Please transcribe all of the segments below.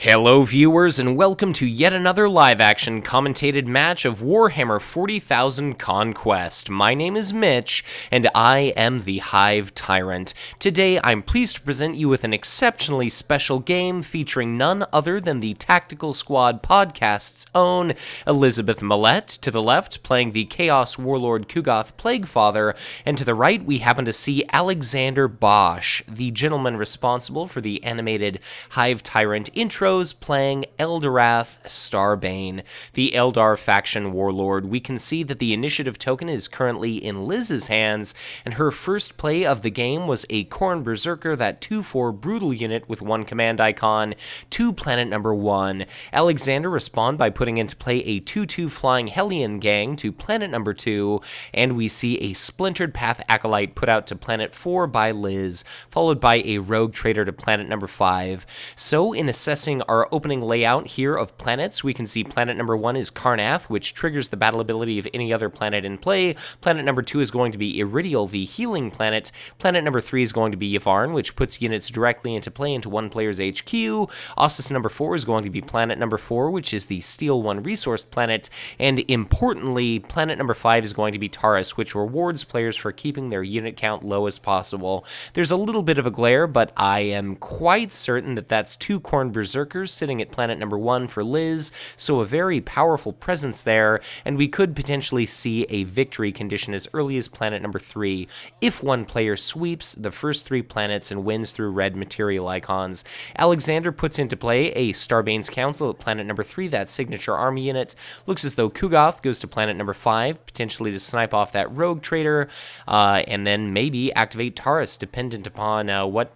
Hello viewers and welcome to yet another live-action commentated match of Warhammer 40,000 Conquest. My name is Mitch, and I am the Hive Tyrant. Today I'm pleased to present you with an exceptionally special game featuring none other than the Tactical Squad podcast's own Elizabeth Malette, to the left playing the Chaos Warlord Ku'gath Plaguefather, and to the right we happen to see Alexander Bosch, the gentleman responsible for the animated Hive Tyrant intro, playing Eldorath Starbane, the Eldar faction warlord. We can see that the initiative token is currently in Liz's hands, and her first play of the game was a Khorne Berserker, that 2/4 brutal unit with one command icon, to planet number 1. Alexander respond by putting into play a 2/2 flying Hellion gang to planet number 2, and we see a Splintered Path Acolyte put out to planet 4 by Liz, followed by a Rogue Trader to planet number 5. So in assessing our opening layout here of planets, we can see planet number 1 is Karnath, which triggers the battle ability of any other planet in play. Planet number 2 is going to be Iridial, the healing planet. Planet number 3 is going to be Yvarn, which puts units directly into play into one player's HQ. Ossus number 4 is going to be planet number 4, which is the Steel 1 resource planet. And importantly, planet number 5 is going to be Taurus, which rewards players for keeping their unit count low as possible. There's a little bit of a glare, but I am quite certain that that's 2 Khorne Berserkers sitting at planet number 1 for Liz, so a very powerful presence there, and we could potentially see a victory condition as early as planet number 3 if one player sweeps the first 3 planets and wins through red material icons. Alexander puts into play a Starbane's Council at planet number 3, that signature army unit. Looks as though Ku'gath goes to planet number 5, potentially to snipe off that Rogue Trader, and then maybe activate Taurus, dependent upon what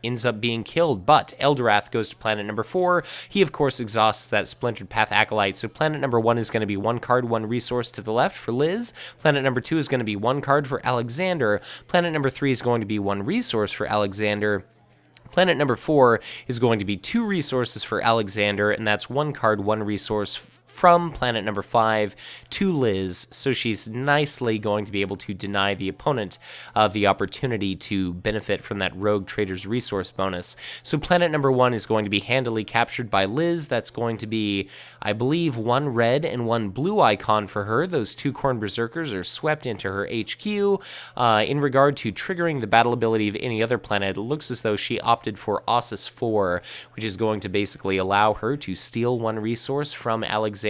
ends up being killed. But Eldorath goes to planet number 4. He, of course, exhausts that Splintered Path Acolyte, so planet number 1 is going to be 1 card, 1 resource to the left for Liz. Planet number 2 is going to be 1 card for Alexander. Planet number 3 is going to be 1 resource for Alexander. Planet number 4 is going to be 2 resources for Alexander, and that's 1 card, 1 resource from planet number 5 to Liz, so she's nicely going to be able to deny the opponent the opportunity to benefit from that Rogue Trader's resource bonus. So planet number 1 is going to be handily captured by Liz. That's going to be, I believe, 1 red and 1 blue icon for her. Those 2 Khorne Berserkers are swept into her HQ. In regard to triggering the battle ability of any other planet, it looks as though she opted for Ossus 4, which is going to basically allow her to steal 1 resource from Alexander.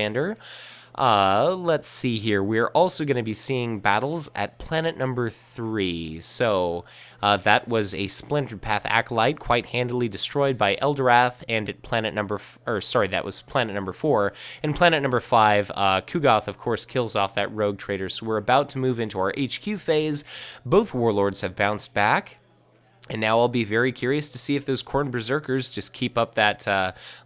Let's see here. We're also going to be seeing battles at planet number 3. So that was a Splintered Path Acolyte, quite handily destroyed by Eldorath, and at planet number, that was planet number 4. And planet number 5, Ku'gath, of course, kills off that Rogue Trader. So we're about to move into our HQ phase. Both warlords have bounced back. And now I'll be very curious to see if those Khorne Berserkers just keep up that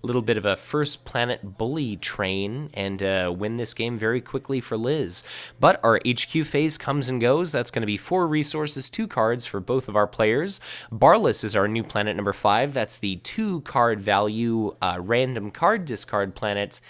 little bit of a first planet bully train and win this game very quickly for Liz. But our HQ phase comes and goes. That's going to be 4 resources, 2 cards for both of our players. Barlas is our new planet number 5. That's the 2 card value random card discard planet.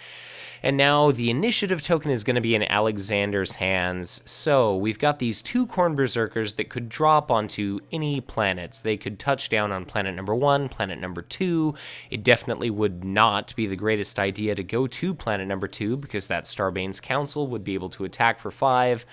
And now the initiative token is going to be in Alexander's hands. So we've got these 2 Khorne Berserkers that could drop onto any planets. They could touch down on planet number 1, planet number 2. It definitely would not be the greatest idea to go to planet number 2 because that Starbane's Council would be able to attack for 5.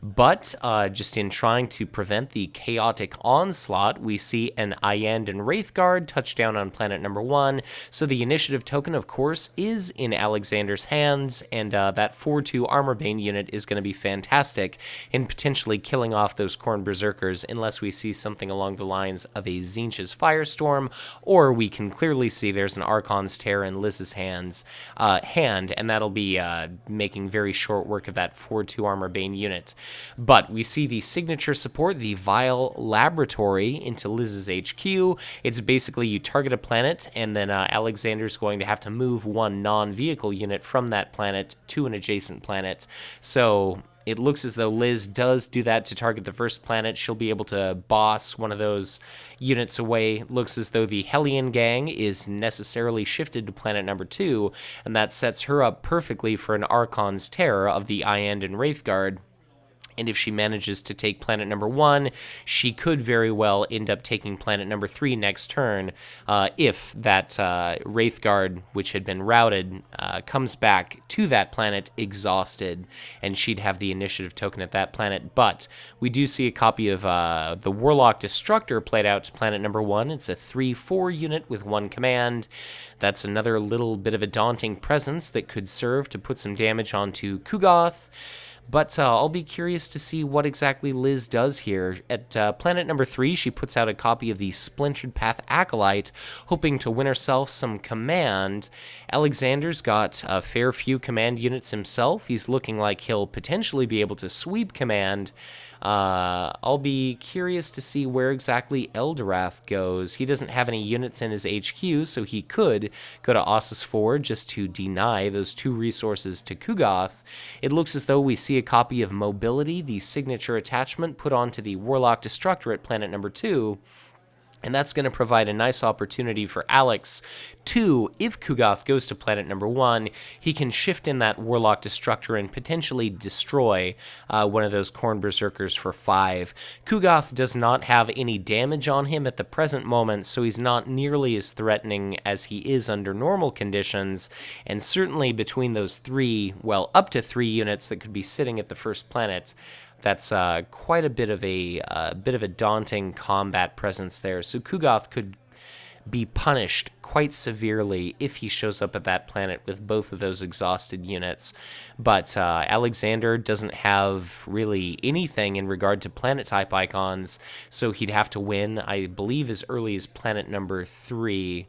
But just in trying to prevent the chaotic onslaught, we see an Iand and Wraithguard touch down on planet number 1. So the initiative token, of course, is in Alexander's hands, and that 4/2 Armorbane unit is going to be fantastic in potentially killing off those Khorne Berserkers, unless we see something along the lines of a Tzeentch's Firestorm, or we can clearly see there's an Archon's Tear in Liz's hand, and that'll be making very short work of that 4/2 Armorbane unit. But we see the signature support, the Vile Laboratory, into Liz's HQ. It's basically you target a planet, and then Alexander's going to have to move 1 non-vehicle unit from that planet to an adjacent planet. So it looks as though Liz does do that to target the first planet. She'll be able to boss one of those units away. Looks as though the Hellion gang is necessarily shifted to planet number 2, and that sets her up perfectly for an Archon's Terror of the Iand and Wraithguard. And if she manages to take planet number 1, she could very well end up taking planet number 3 next turn if that Wraithguard, which had been routed, comes back to that planet exhausted, and she'd have the initiative token at that planet. But we do see a copy of the Warlock Destructor played out to planet number 1. It's a 3/4 unit with 1 command. That's another little bit of a daunting presence that could serve to put some damage onto Ku'gath. But I'll be curious to see what exactly Liz does here. At planet number 3, she puts out a copy of the Splintered Path Acolyte, hoping to win herself some command. Alexander's got a fair few command units himself. He's looking like he'll potentially be able to sweep command. I'll be curious to see where exactly Eldorath goes. He doesn't have any units in his HQ, so he could go to Ossus 4 just to deny those 2 resources to Ku'gath. It looks as though we see a copy of Mobility, the signature attachment put onto the Warlock Destructor at planet number 2. And that's going to provide a nice opportunity for Alex to, if Ku'gath goes to planet number 1, he can shift in that Warlock Destructor and potentially destroy one of those Khorne Berserkers for 5. Ku'gath does not have any damage on him at the present moment, so he's not nearly as threatening as he is under normal conditions, and certainly between those 3, well, up to 3 units that could be sitting at the first planet, that's quite a bit of a daunting combat presence there. So Ku'gath could be punished quite severely if he shows up at that planet with both of those exhausted units. But Alexander doesn't have really anything in regard to planet type icons, so he'd have to win, I believe, as early as planet number 3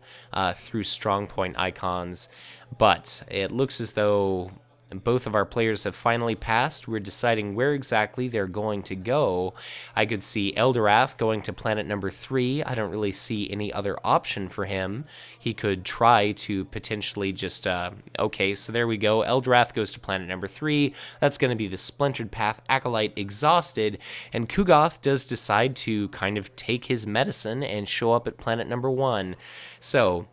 through strong point icons. But it looks as though both of our players have finally passed. We're deciding where exactly they're going to go. I could see Eldorath going to planet number 3. I don't really see any other option for him. He could try to potentially just, okay, so there we go. Eldorath goes to planet number 3. That's going to be the Splintered Path Acolyte exhausted, and Ku'gath does decide to kind of take his medicine and show up at planet number 1. So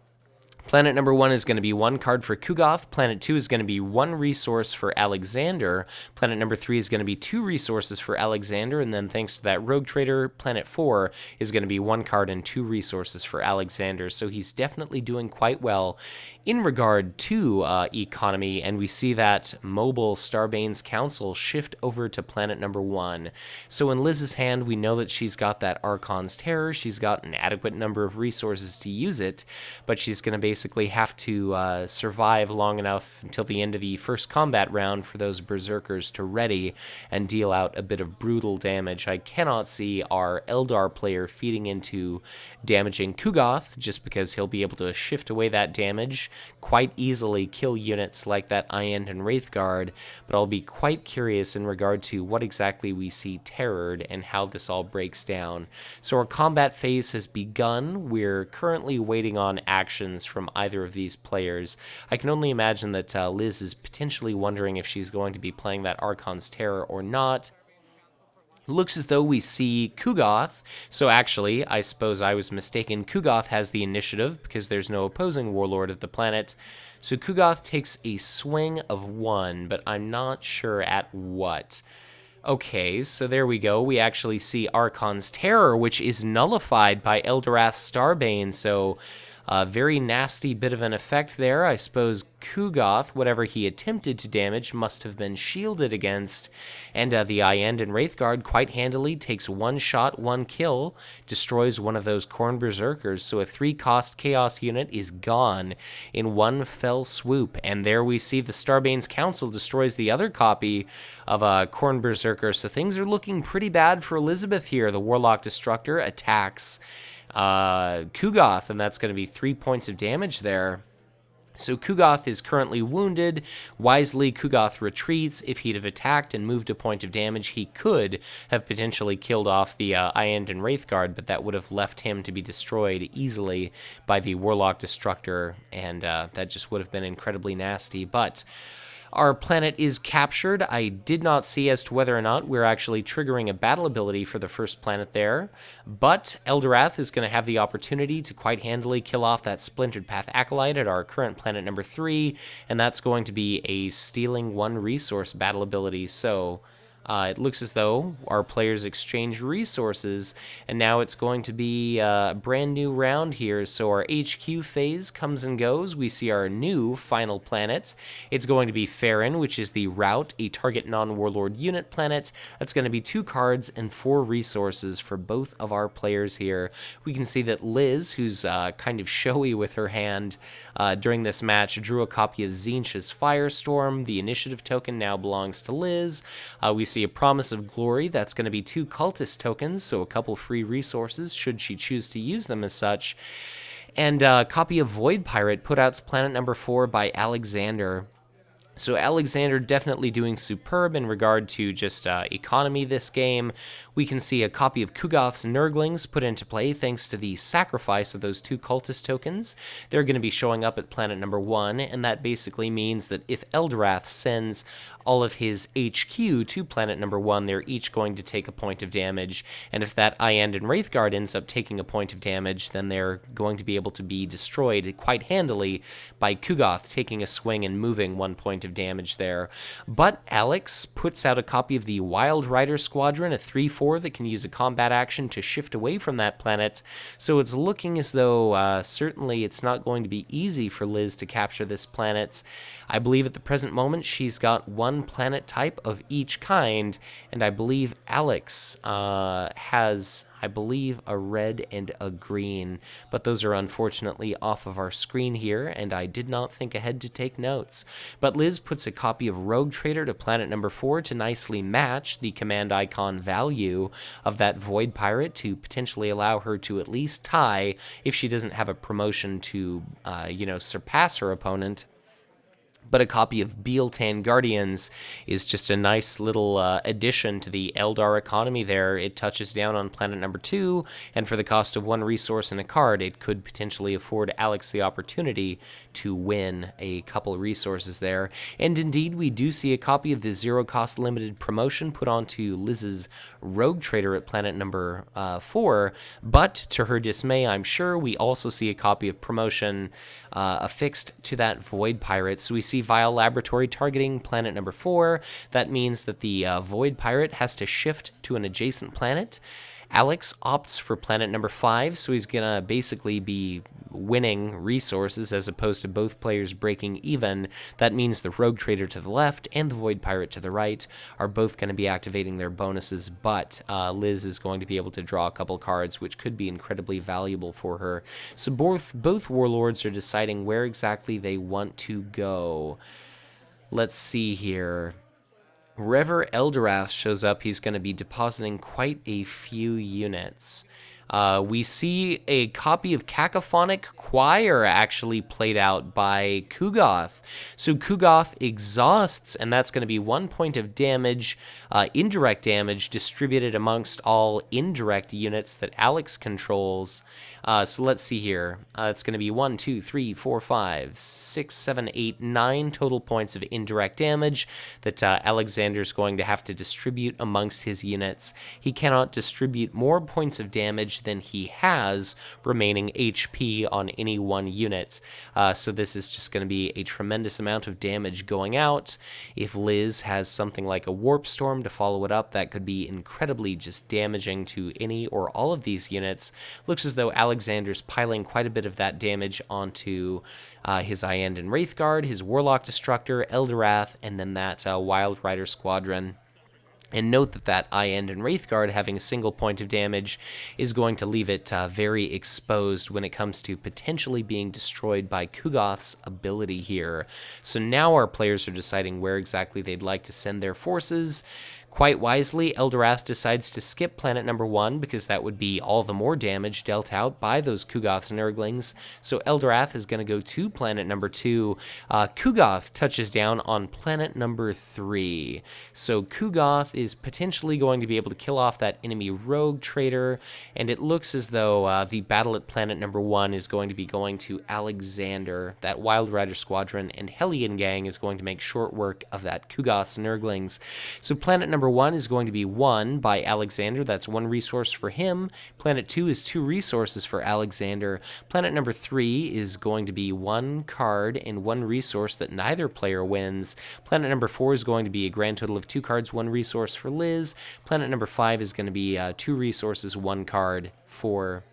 planet number 1 is going to be 1 card for Ku'gath. Planet 2 is going to be 1 resource for Alexander. Planet number 3 is going to be 2 resources for Alexander. And then thanks to that Rogue Trader, planet 4 is going to be 1 card and 2 resources for Alexander. So he's definitely doing quite well in regard to economy. And we see that mobile Starbane's Council shift over to planet number 1. So in Liz's hand, we know that she's got that Archon's Terror. She's got an adequate number of resources to use it, but she's going to basically have to survive long enough until the end of the first combat round for those Berserkers to ready and deal out a bit of brutal damage. I cannot see our Eldar player feeding into damaging Ku'gath, just because he'll be able to shift away that damage, quite easily kill units like that Iend and Wraithguard, but I'll be quite curious in regard to what exactly we see terrored and how this all breaks down. So our combat phase has begun. We're currently waiting on actions from either of these players. I can only imagine that Liz is potentially wondering if she's going to be playing that Archon's Terror or not. Looks as though we see Ku'gath, so actually, I suppose I was mistaken. Ku'gath has the initiative because there's no opposing warlord of the planet. So Ku'gath takes a swing of 1, but I'm not sure at what. Okay, so there we go. We actually see Archon's Terror, which is nullified by Eldorath Starbane, so a very nasty bit of an effect there. I suppose Ku'gath, whatever he attempted to damage, must have been shielded against, and the Iend and Wraithguard quite handily takes 1 shot, 1 kill, destroys one of those Khorne Berserkers, so a 3-cost Chaos unit is gone in 1 fell swoop, and there we see the Starbane's Council destroys the other copy of a Khorne Berserker, so things are looking pretty bad for Elizabeth here. The Warlock Destructor attacks Ku'gath, and that's going to be 3 points of damage there. So Ku'gath is currently wounded. Wisely, Ku'gath retreats. If he'd have attacked and moved a point of damage, he could have potentially killed off the Iend and Wraithguard, but that would have left him to be destroyed easily by the Warlock Destructor, and that just would have been incredibly nasty. But our planet is captured. I did not see as to whether or not we're actually triggering a battle ability for the first planet there, but Eldorath is going to have the opportunity to quite handily kill off that Splintered Path Acolyte at our current planet number 3, and that's going to be a stealing 1 resource battle ability. So It looks as though our players exchange resources, and now it's going to be a brand new round here. So our HQ phase comes and goes. We see our new final planet. It's going to be Farron, which is the Route, a target non-warlord unit planet. That's going to be 2 cards and 4 resources for both of our players here. We can see that Liz, who's kind of showy with her hand during this match, drew a copy of Tzeentch's Firestorm. The initiative token now belongs to Liz. We see a Promise of Glory. That's going to be 2 cultist tokens, so a couple free resources should she choose to use them as such. And a copy of Void Pirate put out to planet number 4 by Alexander. So Alexander definitely doing superb in regard to just economy this game. We can see a copy of Ku'gath's Nurglings put into play thanks to the sacrifice of those 2 cultist tokens. They're going to be showing up at planet number 1, and that basically means that if Eldorath sends all of his HQ to planet number 1, they're each going to take a point of damage, and if that Iand and Wraithguard ends up taking a point of damage, then they're going to be able to be destroyed quite handily by Ku'gath taking a swing and moving 1 point of damage there. But Alex puts out a copy of the Wild Rider Squadron, a 3/4 that can use a combat action to shift away from that planet, so it's looking as though certainly it's not going to be easy for Liz to capture this planet. I believe at the present moment she's got 1 planet type of each kind, and I believe Alex has, I believe, a red and a green, but those are unfortunately off of our screen here, and I did not think ahead to take notes. But Liz puts a copy of Rogue Trader to planet number 4 to nicely match the command icon value of that Void Pirate to potentially allow her to at least tie if she doesn't have a promotion to, surpass her opponent. But a copy of Bealtan Guardians is just a nice little addition to the Eldar economy there. It touches down on planet number 2, and for the cost of 1 resource and a card, it could potentially afford Alex the opportunity to win a couple resources there. And indeed, we do see a copy of the 0-cost limited promotion put onto Liz's Rogue Trader at planet number 4, but to her dismay, I'm sure, we also see a copy of promotion affixed to that Void Pirate. So we see Vile Laboratory targeting planet number 4. That means that the Void Pirate has to shift to an adjacent planet. Alex opts for planet number 5, so he's going to basically be winning resources as opposed to both players breaking even. That means the Rogue Trader to the left and the Void Pirate to the right are both going to be activating their bonuses, but Liz is going to be able to draw a couple cards, which could be incredibly valuable for her. So both Warlords are deciding where exactly they want to go. Let's see here. Wherever Eldorath shows up, he's going to be depositing quite a few units. We see a copy of Cacophonic Choir actually played out by Ku'gath. So Ku'gath exhausts, and that's going to be 1 point of damage, indirect damage, distributed amongst all indirect units that Alex controls. So let's see here. It's going to be 1, 2, 3, 4, 5, 6, 7, 8, 9 total points of indirect damage that Alexander's going to have to distribute amongst his units. He cannot distribute more points of damage than he has remaining HP on any one unit. So this is just going to be a tremendous amount of damage going out. If Liz has something like a Warp Storm to follow it up, that could be incredibly just damaging to any or all of these units. Looks as though Alexander's piling quite a bit of that damage onto his Iand and Wraithguard, his Warlock Destructor, Eldorath, and then that Wild Rider Squadron. And note that Iand and Wraithguard having a single point of damage is going to leave it very exposed when it comes to potentially being destroyed by Ku'gath's ability here. So now our players are deciding where exactly they'd like to send their forces. Quite wisely, Eldorath decides to skip planet number 1 because that would be all the more damage dealt out by those Ku'gath's Nurglings. So Eldorath is going to go to planet number 2. Ku'gath touches down on planet number 3. So Ku'gath is potentially going to be able to kill off that enemy Rogue Trader, and it looks as though the battle at planet number 1 is going to be going to Alexander. That Wild Rider Squadron and Hellion Gang is going to make short work of that Ku'gath's Nurglings. So planet number number 1 is going to be 1 by Alexander. That's 1 resource for him. Planet 2 is 2 resources for Alexander. Planet number 3 is going to be 1 card and 1 resource that neither player wins. Planet number 4 is going to be a grand total of 2 cards, 1 resource for Liz. Planet number 5 is going to be 2 resources, 1 card for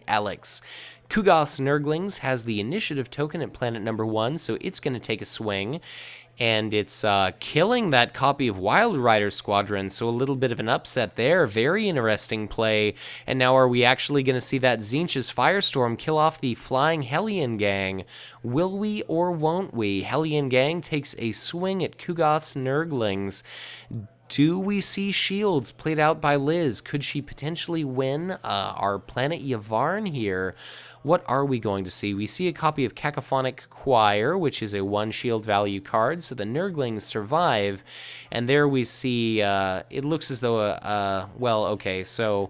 Alex. Ku'gath's Nurglings has the initiative token at planet number 1, so it's going to take a swing. And it's killing that copy of Wild Rider Squadron, so a little bit of an upset there. Very interesting play. And now are we actually going to see that Tzeentch's Firestorm kill off the Flying Hellion Gang? Will we or won't we? Hellion Gang takes a swing at Ku'gath's Nurglings. Do we see shields played out by Liz? Could she potentially win our planet Yavvarn here? What are we going to see? We see a copy of Cacophonic Choir, which is a 1 shield value card, so the Nurglings survive. And there we see, it looks as though, well, okay, so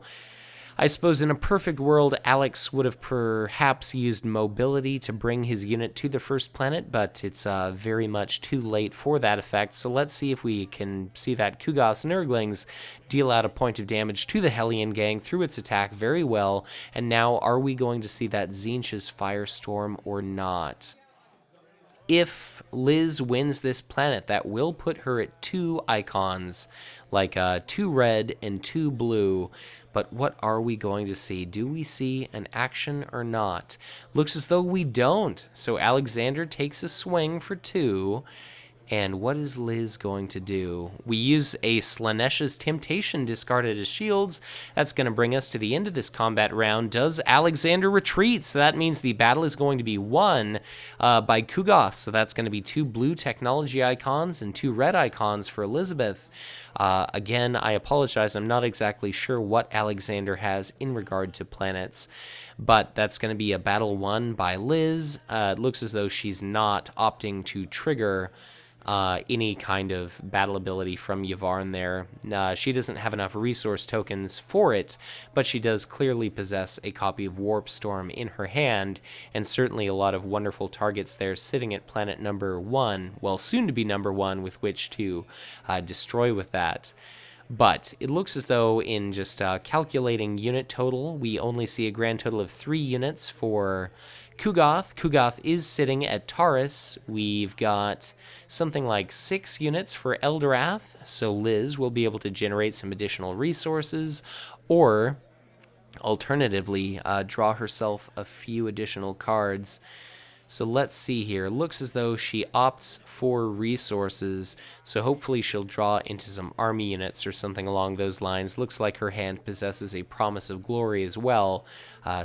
I suppose in a perfect world, Alex would have perhaps used mobility to bring his unit to the first planet, but it's very much too late for that effect. So let's see if we can see that Ku'gath's Nurglings deal out a point of damage to the Hellion Gang through its attack very well. And now, are we going to see that Tzeentch's Firestorm or not? If Liz wins this planet, that will put her at 2 icons, like 2 red and 2 blue. But what are we going to see? Do we see an action or not? Looks as though we don't. So Alexander takes a swing for 2. And what is Liz going to do? We use a Slaanesha's Temptation discarded as shields. That's going to bring us to the end of this combat round. Does Alexander retreat? So that means the battle is going to be won by Ku'gath. So that's going to be 2 blue technology icons and 2 red icons for Elizabeth. Again, I apologize. I'm not exactly sure what Alexander has in regard to planets. But that's going to be a battle won by Liz. It looks as though she's not opting to trigger any kind of battle ability from Yavvarn there. She doesn't have enough resource tokens for it, but she does clearly possess a copy of Warp Storm in her hand, and certainly a lot of wonderful targets there sitting at planet number 1, well, soon to be number 1, with which to destroy with that. But it looks as though in just calculating unit total, we only see a grand total of 3 units for Ku'gath. Ku'gath is sitting at Taurus. We've got something like 6 units for Eldorath, so Liz will be able to generate some additional resources, or alternatively, draw herself a few additional cards. So let's see here. Looks as though she opts for resources, so hopefully she'll draw into some army units or something along those lines. Looks like her hand possesses a Promise of Glory as well,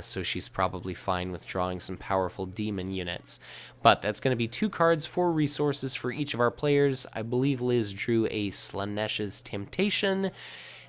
so she's probably fine with drawing some powerful demon units. But that's going to be 2 cards, 4 resources for each of our players. I believe Liz drew a Slaanesha's Temptation.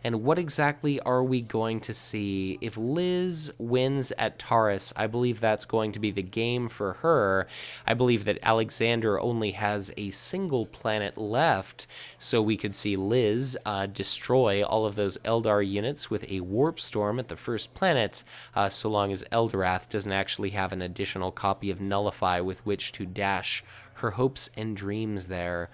And what exactly are we going to see? If Liz wins at Taurus, I believe that's going to be the game for her. I believe that Alexander only has a single planet left, so we could see Liz destroy all of those Eldar units with a Warp Storm at the first planet, so long as Eldorath doesn't actually have an additional copy of Nullify with which to dash her hopes and dreams there.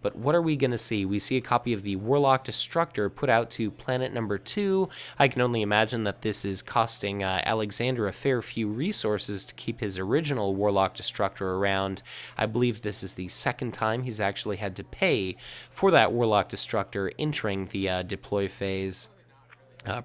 But what are we going to see? We see a copy of the Warlock Destructor put out to planet number 2. I can only imagine that this is costing Alexander a fair few resources to keep his original Warlock Destructor around. I believe this is the second time he's actually had to pay for that Warlock Destructor entering the deploy phase.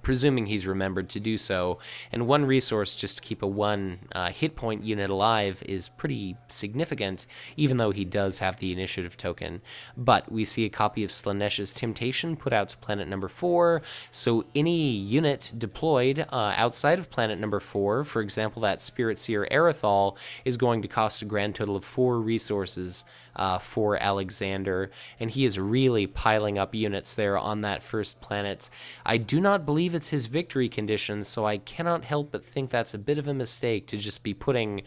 Presuming he's remembered to do so, and 1 resource just to keep a 1 hit point unit alive is pretty significant, even though he does have the initiative token. But we see a copy of Slaanesha's Temptation put out to planet number 4, so any unit deployed outside of planet number 4, for example that Spirit Seer Arathal, is going to cost a grand total of 4 resources for Alexander, and he is really piling up units there on that first planet. I do not believe it's his victory condition, so I cannot help but think that's a bit of a mistake to just be putting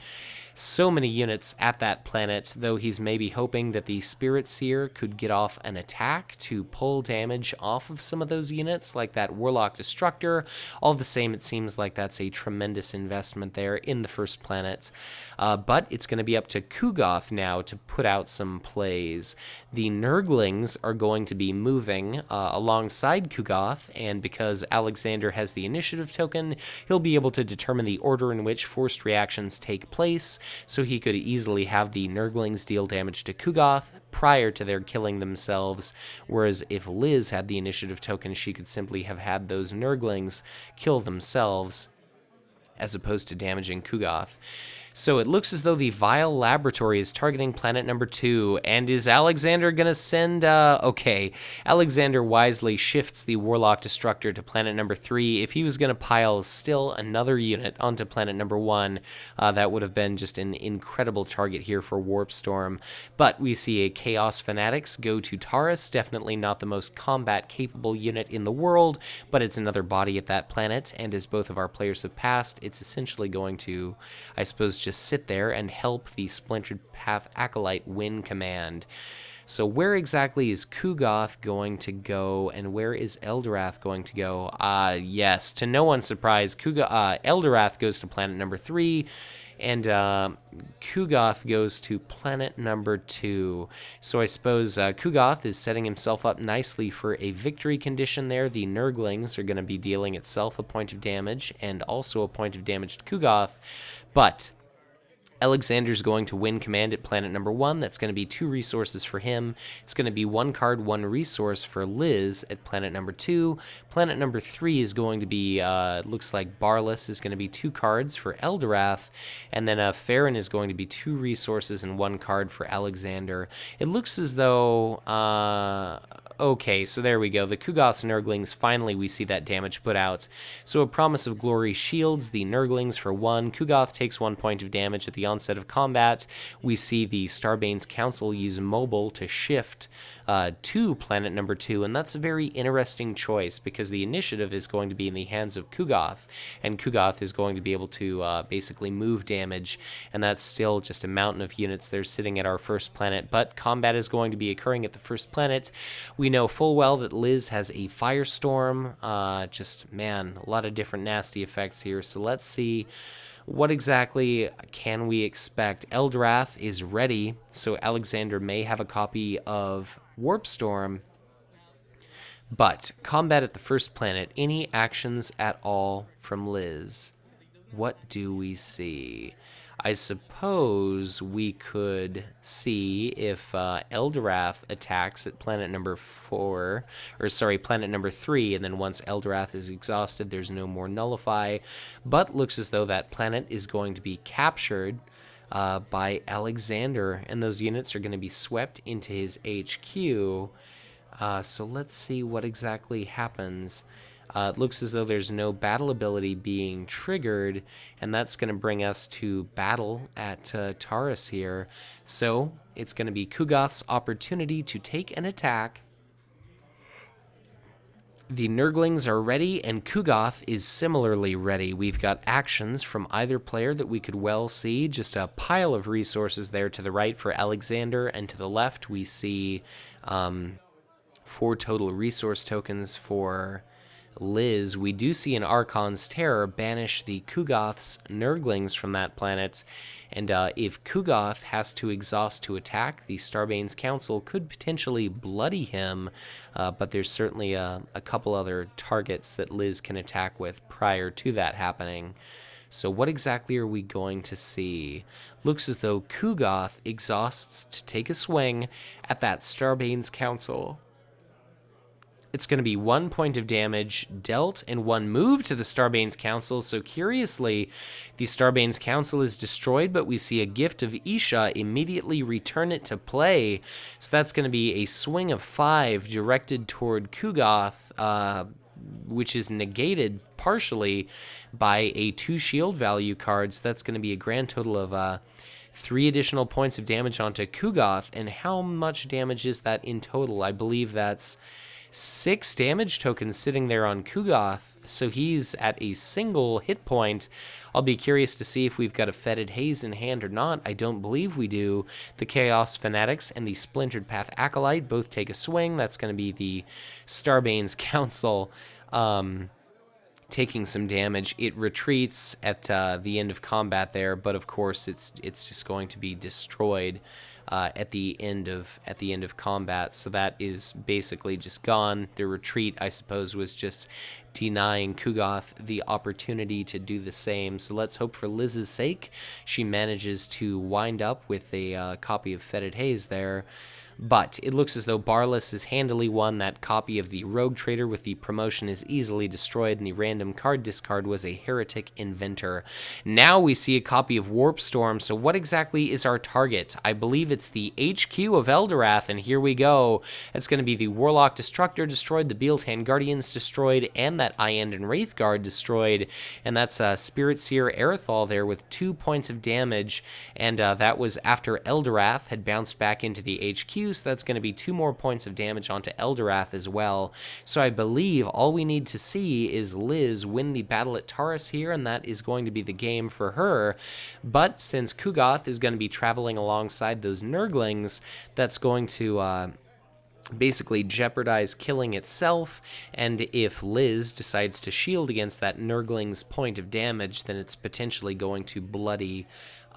so many units at that planet, though he's maybe hoping that the Spirit Seer could get off an attack to pull damage off of some of those units, like that Warlock Destructor. All the same, it seems like that's a tremendous investment there in the first planet. But it's going to be up to Ku'gath now to put out some plays. The Nurglings are going to be moving alongside Ku'gath, and because Alexander has the initiative token, he'll be able to determine the order in which forced reactions take place, so he could easily have the Nurglings deal damage to Ku'gath prior to their killing themselves, whereas if Liz had the initiative token, she could simply have had those Nurglings kill themselves as opposed to damaging Ku'gath. So it looks as though the Vile Laboratory is targeting planet number 2, and is Alexander going to send... okay, Alexander wisely shifts the Warlock Destructor to planet number 3. If he was going to pile still another unit onto planet number 1, that would have been just an incredible target here for Warp Storm. But we see a Chaos Fanatics go to Taurus, definitely not the most combat-capable unit in the world, but it's another body at that planet, and as both of our players have passed, it's essentially going to, I suppose, just sit there and help the Splintered Path Acolyte win command. So where exactly is Ku'gath going to go, and where is Eldorath going to go? Yes, to no one's surprise, Eldorath goes to planet number 3, and Ku'gath goes to planet number 2. So I suppose Ku'gath is setting himself up nicely for a victory condition there. The Nurglings are going to be dealing itself a point of damage, and also a point of damage to Ku'gath, but Alexander's going to win command at planet number 1. That's going to be 2 resources for him. It's going to be 1 card, 1 resource for Liz at planet number 2. Planet number 3 is going to be, looks like Barlas is going to be 2 cards for Eldorath. And then Farron is going to be 2 resources and 1 card for Alexander. It looks as though... okay, so there we go. The Ku'gath's Nurglings, finally we see that damage put out. So a Promise of Glory shields the Nurglings for 1. Ku'gath takes 1 point of damage at the onset of combat. We see the Starbane's Council use mobile to shift to planet number 2, and that's a very interesting choice because the initiative is going to be in the hands of Ku'gath, and Ku'gath is going to be able to basically move damage, and that's still just a mountain of units there sitting at our first planet, but combat is going to be occurring at the first planet. We know full well that Liz has a Firestorm. Just, man, a lot of different nasty effects here, so let's see what exactly can we expect. Eldorath is ready, so Alexander may have a copy of Warp Storm, but combat at the first planet, any actions at all from Liz? What do we see? I suppose we could see if Eldorath attacks at planet number 4, or sorry, planet number 3, and then once Eldorath is exhausted, there's no more nullify, but looks as though that planet is going to be captured by Alexander, and those units are going to be swept into his HQ. So let's see what exactly happens. It looks as though there's no battle ability being triggered, and that's going to bring us to battle at Taurus here. So it's going to be Ku'gath's opportunity to take an attack. The Nurglings are ready, and Ku'gath is similarly ready. We've got actions from either player that we could well see. Just a pile of resources there to the right for Alexander, and to the left we see 4 total resource tokens for Liz. We do see an Archon's Terror banish the Ku'gath's Nurglings from that planet, and if Ku'gath has to exhaust to attack, the Starbane's Council could potentially bloody him, but there's certainly a couple other targets that Liz can attack with prior to that happening. So what exactly are we going to see? Looks as though Ku'gath exhausts to take a swing at that Starbane's Council. It's going to be 1 point of damage dealt and 1 move to the Starbane's Council. So curiously, the Starbane's Council is destroyed, but we see a Gift of Isha immediately return it to play. So that's going to be a swing of 5 directed toward Ku'gath, which is negated partially by a 2 shield value cards. That's going to be a grand total of 3 additional points of damage onto Ku'gath. And how much damage is that in total? I believe that's 6 damage tokens sitting there on Ku'gath, so he's at a single hit point. I'll be curious to see if we've got a Fetid Haze in hand or not. I don't believe we do. The Chaos Fanatics and the Splintered Path Acolyte both take a swing. That's going to be the Starbane's Council taking some damage. It retreats at the end of combat there, but of course it's just going to be destroyed at the end of combat. So that is basically just gone. The retreat, I suppose, was just denying Ku'gath the opportunity to do the same. So let's hope for Liz's sake she manages to wind up with a copy of Fetid Haze there. But it looks as though Barlas has handily won. That copy of the Rogue Trader with the promotion is easily destroyed, and the random card discard was a Heretic Inventor. Now we see a copy of Warp Storm. So what exactly is our target? I believe it's the HQ of Eldorath, and here we go. It's going to be the Warlock Destructor destroyed, the Bealtan Guardians destroyed, and that Iandon Wraithguard destroyed. And that's Spirit Seer Erithal there with 2 points of damage, and that was after Eldorath had bounced back into the HQ. So that's going to be 2 more points of damage onto Eldorath as well. So I believe all we need to see is Liz win the battle at Taurus here, and that is going to be the game for her. But since Ku'gath is going to be traveling alongside those Nurglings, that's going to basically jeopardize killing itself, and if Liz decides to shield against that Nurgling's point of damage, then it's potentially going to bloody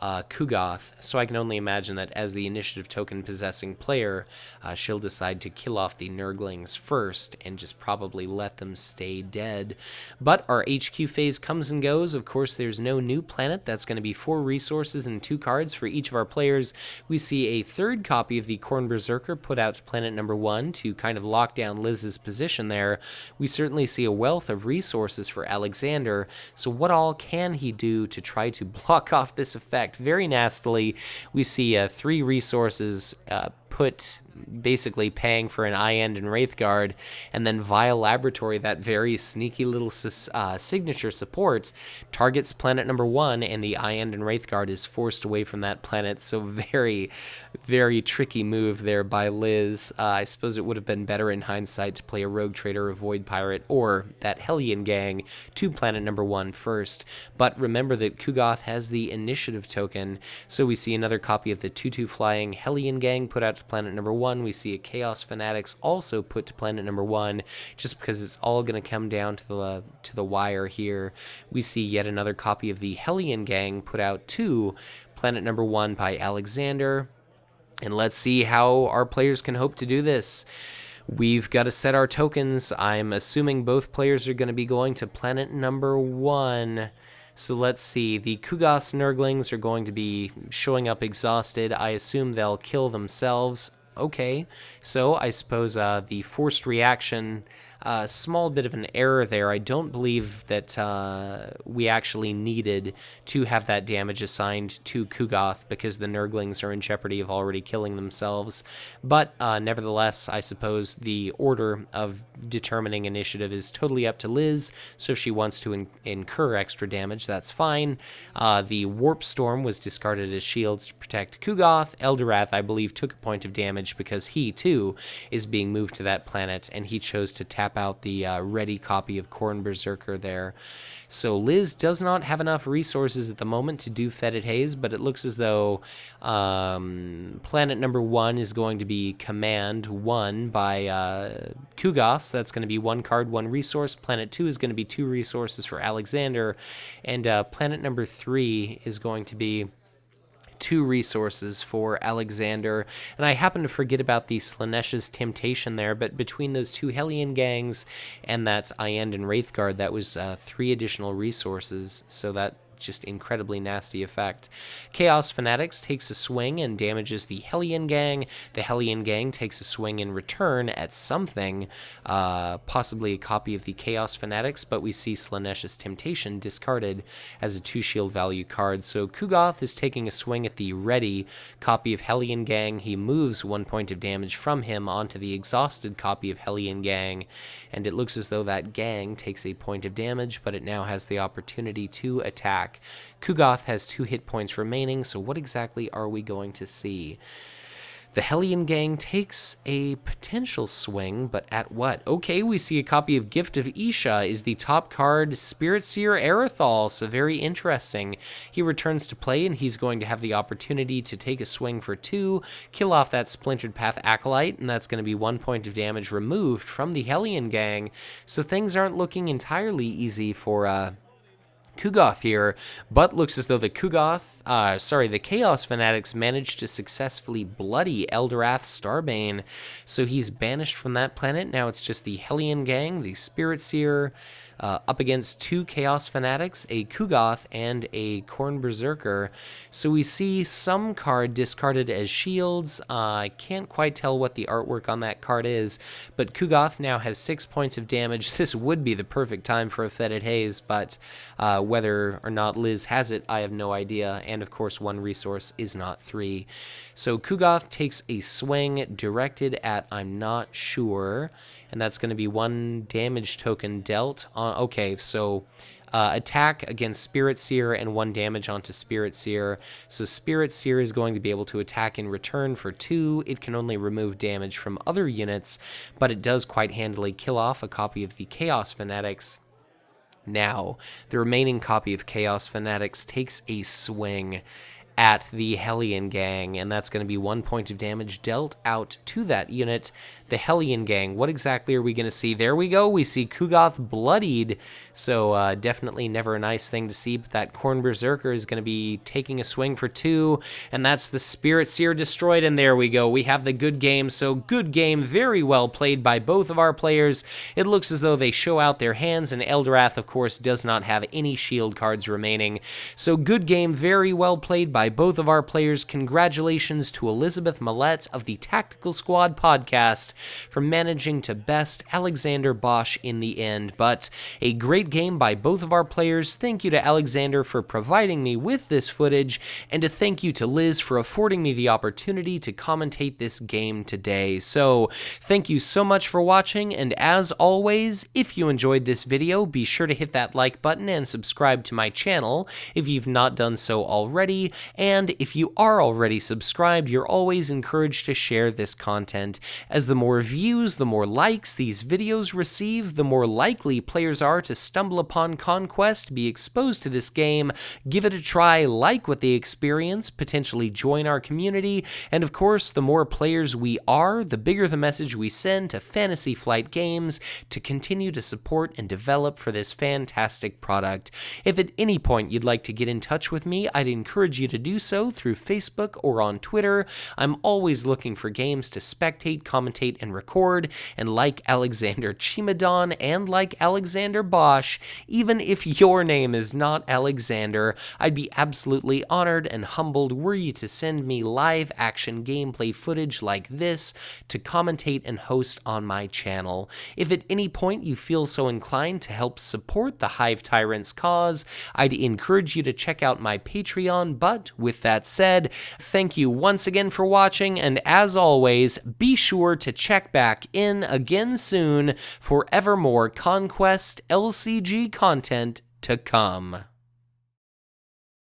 Ku'gath. So I can only imagine that as the initiative token possessing player, she'll decide to kill off the Nurglings first and just probably let them stay dead. But our HQ phase comes and goes. Of course, there's no new planet. That's going to be 4 resources and 2 cards for each of our players. We see a 3rd copy of the Khorne Berserker put out to planet number 1 to kind of lock down Liz's position there. We certainly see a wealth of resources for Alexander. So what all can he do to try to block off this effect? Very nastily, we see 3 resources put, basically paying for an Iandon Wraithguard, and then Vile Laboratory, that very sneaky little signature support, targets planet number 1, and the Iandon Wraithguard is forced away from that planet. So very, very tricky move there by Liz. I suppose it would have been better in hindsight to play a Rogue Trader, a Void Pirate, or that Hellion Gang to planet number 1 first. But remember that Ku'gath has the initiative token, so we see another copy of the 2/2 flying Hellion Gang put out to planet number 1. We see a Chaos Fanatics also put to planet number 1, just because it's all going to come down to the wire here. We see yet another copy of the Hellion Gang put out to planet number 1 by Alexander. And let's see how our players can hope to do this. We've got to set our tokens. I'm assuming both players are going to be going to planet number 1. So let's see, the Ku'gath's Nurglings are going to be showing up exhausted. I assume they'll kill themselves. Okay, so I suppose the forced reaction, small bit of an error there. I don't believe that we actually needed to have that damage assigned to Ku'gath because the Nurglings are in jeopardy of already killing themselves. But nevertheless, I suppose the order of determining initiative is totally up to Liz, so if she wants to incur extra damage, that's fine. The Warp Storm was discarded as shields to protect Ku'gath. Eldorath, I believe, took a point of damage because he, too, is being moved to that planet, and he chose to tap out the ready copy of Khorne Berserker there. So Liz does not have enough resources at the moment to do Fetid Haze, but it looks as though planet number 1 is going to be Command 1 by Ku'gath. So that's going to be 1 card, 1 resource. Planet 2 is going to be 2 resources for Alexander, and planet number 3 is going to be 2 resources for Alexander. And I happen to forget about the Slaanesha's Temptation there, but between those 2 Hellion Gangs and that Iandon Wraithguard, that was 3 additional resources, so that just incredibly nasty effect. Chaos Fanatics takes a swing and damages the Hellion Gang. The Hellion Gang takes a swing in return at something, possibly a copy of the Chaos Fanatics, but we see Slaanesha's Temptation discarded as a 2 shield value card. So Ku'gath is taking a swing at the ready copy of Hellion Gang. He moves 1 point of damage from him onto the exhausted copy of Hellion Gang, and it looks as though that gang takes a point of damage, but it now has the opportunity to attack. Ku'gath has 2 hit points remaining, so what exactly are we going to see? The Hellion Gang takes a potential swing, but at what? Okay, we see a copy of Gift of Isha is the top card, Spirit Seer Arathal, so very interesting. He returns to play, and he's going to have the opportunity to take a swing for 2, kill off that Splintered Path Acolyte, and that's going to be 1 point of damage removed from the Hellion Gang. So things aren't looking entirely easy for Ku'gath here, but looks as though the the Chaos Fanatics managed to successfully bloody Eldorath Starbane, so he's banished from that planet. Now it's just the Hellion Gang, the Spirit Seer, up against 2 Chaos Fanatics, a Ku'gath, and a Khorne Berserker. So we see some card discarded as shields. I can't quite tell what the artwork on that card is, but Ku'gath now has 6 points of damage. This would be the perfect time for a Fetid Haze, but whether or not Liz has it, I have no idea, and of course 1 resource is not 3. So Ku'gath takes a swing directed at I'm not sure, and that's going to be 1 damage token dealt on. Okay, so attack against Spirit Seer and 1 damage onto Spirit Seer. So Spirit Seer is going to be able to attack in return for 2. It can only remove damage from other units, but it does quite handily kill off a copy of the Chaos Fanatics. Now, the remaining copy of Chaos Fanatics takes a swing at the Hellion Gang, and that's going to be 1 point of damage dealt out to that unit. The Hellion Gang, what exactly are we going to see? There we go, we see Ku'gath bloodied, so definitely never a nice thing to see, but that Khorne Berserker is going to be taking a swing for 2, and that's the Spirit Seer destroyed, and there we go, we have the good game. So good game, very well played by both of our players. It looks as though they show out their hands, and Eldorath, of course, does not have any shield cards remaining. So good game, very well played by both of our players. Congratulations to Elizabeth Malette of the Tactical Squad podcast for managing to best Alexander Bosch in the end. But a great game by both of our players. Thank you to Alexander for providing me with this footage, and a thank you to Liz for affording me the opportunity to commentate this game today. So thank you so much for watching, and as always, if you enjoyed this video, be sure to hit that like button and subscribe to my channel if you've not done so already. And if you are already subscribed, you're always encouraged to share this content, as the more views, the more likes these videos receive, the more likely players are to stumble upon Conquest, be exposed to this game, give it a try, like what they experience, potentially join our community, and of course, the more players we are, the bigger the message we send to Fantasy Flight Games to continue to support and develop for this fantastic product. If at any point you'd like to get in touch with me, I'd encourage you to do so through Facebook or on Twitter. I'm always looking for games to spectate, commentate, and record, and like Alexander Chimadon and like Alexander Bosch, even if your name is not Alexander, I'd be absolutely honored and humbled were you to send me live action gameplay footage like this to commentate and host on my channel. If at any point you feel so inclined to help support the Hive Tyrant's cause, I'd encourage you to check out my Patreon. But with that said, thank you once again for watching, and as always, be sure to check back in again soon for ever more Conquest LCG content to come.